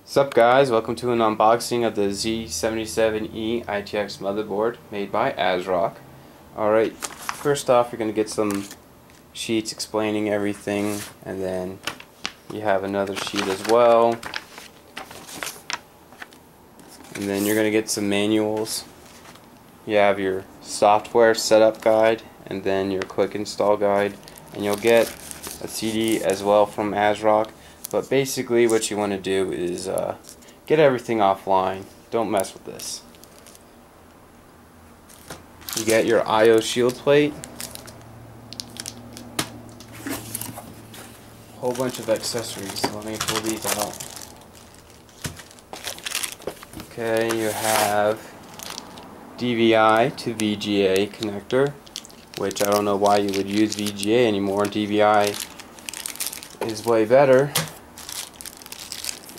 Sup guys, welcome to an unboxing of the Z77E-ITX motherboard made by ASRock. Alright, first off you're going to get some sheets explaining everything, and then you have another sheet as well. And then you're going to get some manuals. You have your software setup guide and then your quick install guide, and you'll get a CD as well from ASRock. But basically what you want to do is get everything offline. Don't mess with this. You get your I/O shield plate, a whole bunch of accessories. So let me pull these out. Okay, you have DVI to VGA connector, which I don't know why you would use VGA anymore. DVI is way better.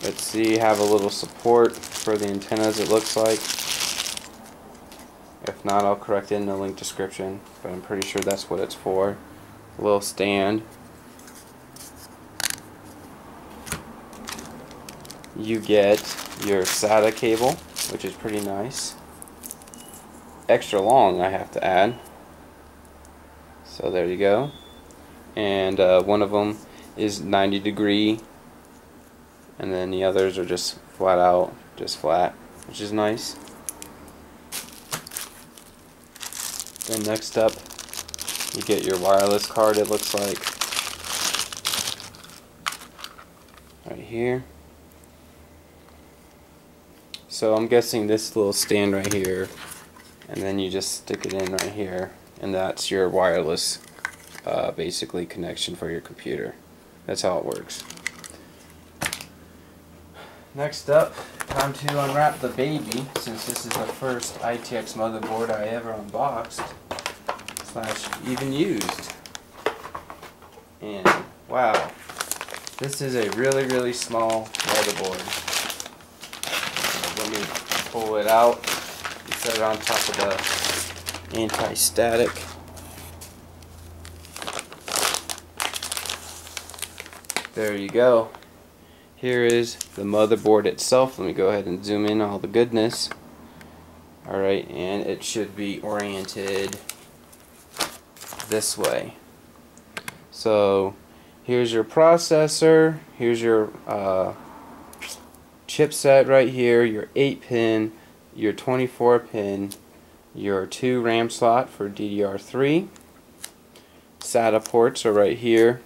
Let's see, have a little support for the antennas, it looks like. If not, I'll correct it in the link description, but I'm pretty sure that's what it's for. A little stand. You get your SATA cable, which is pretty nice. Extra long, I have to add. So there you go. And one of them is 90-degree. And then the others are just flat out, just flat, which is nice. Then next up, you get your wireless card, it looks like. Right here. So I'm guessing this little stand right here, and then you just stick it in right here, and that's your wireless, basically, connection for your computer. That's how it works. Next up, time to unwrap the baby, since this is the first ITX motherboard I ever unboxed / even used. And wow, this is a really small motherboard. Let me pull it out and set it on top of the anti-static. There you go. Here is the motherboard itself. Let me go ahead and zoom in all the goodness. Alright, and it should be oriented this way. So here's your processor, here's your chipset right here, your 8-pin, your 24-pin, your 2 RAM slot for DDR3. SATA ports are right here.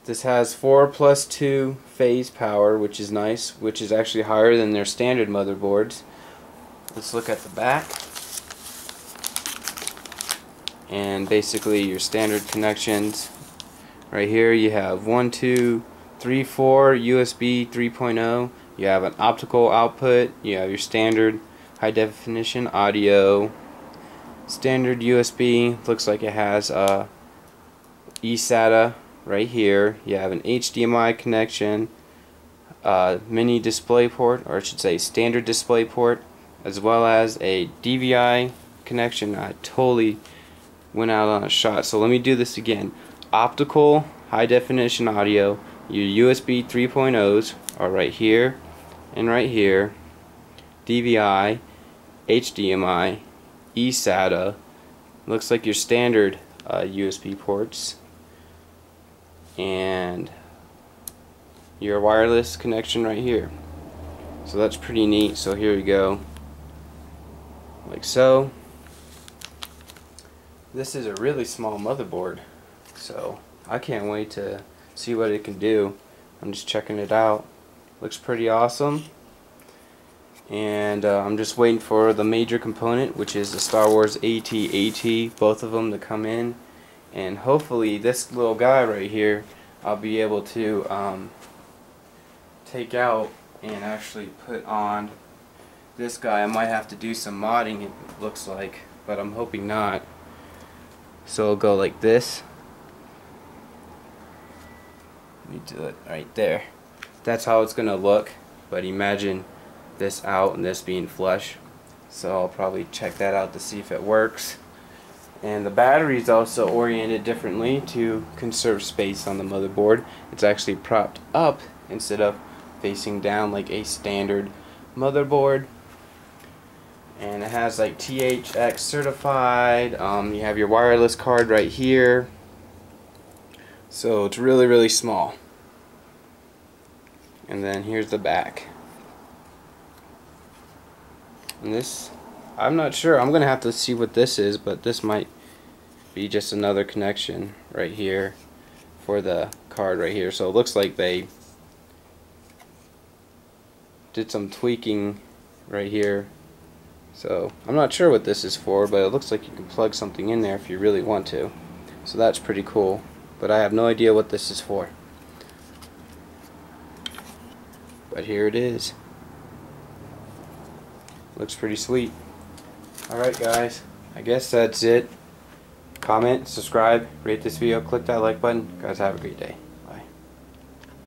This has 4+2 phase power, which is nice, which is actually higher than their standard motherboards. Let's look at the back. And basically your standard connections. Right here you have 1, 2, 3, 4 USB 3.0. You have an optical output. You have your standard high definition audio. Standard USB. Looks like it has eSATA. Right here you have an HDMI connection, mini DisplayPort, or I should say standard DisplayPort, as well as a DVI connection. I totally went out on a shot, so let me do this again. Optical high definition audio, your USB 3.0s are right here and right here, DVI, HDMI, eSATA, looks like your standard USB ports, and your wireless connection right here. So that's pretty neat. So here we go, like so. This is a really small motherboard, so I can't wait to see what it can do. I'm just checking it out. Looks pretty awesome. And I'm just waiting for the major component, which is the Star Wars AT-AT, both of them to come in. And hopefully this little guy right here I'll be able to take out and actually put on this guy. I might have to do some modding, it looks like, but I'm hoping not. So it'll go like this. Let me do it right there. That's how it's gonna look, but imagine this out and this being flush. So I'll probably check that out to see if it works. And the battery is also oriented differently to conserve space on the motherboard. It's actually propped up instead of facing down like a standard motherboard. And it has like THX certified. You have your wireless card right here. So it's really small. And then here's the back. And this, I'm not sure. I'm gonna have to see what this is, but this might be just another connection right here for the card right here. So it looks like they did some tweaking right here. So I'm not sure what this is for, but it looks like you can plug something in there if you really want to. So that's pretty cool, but I have no idea what this is for. But here it is. Looks pretty sweet. Alright guys, I guess that's it. Comment, subscribe, rate this video, click that like button. Guys, have a great day.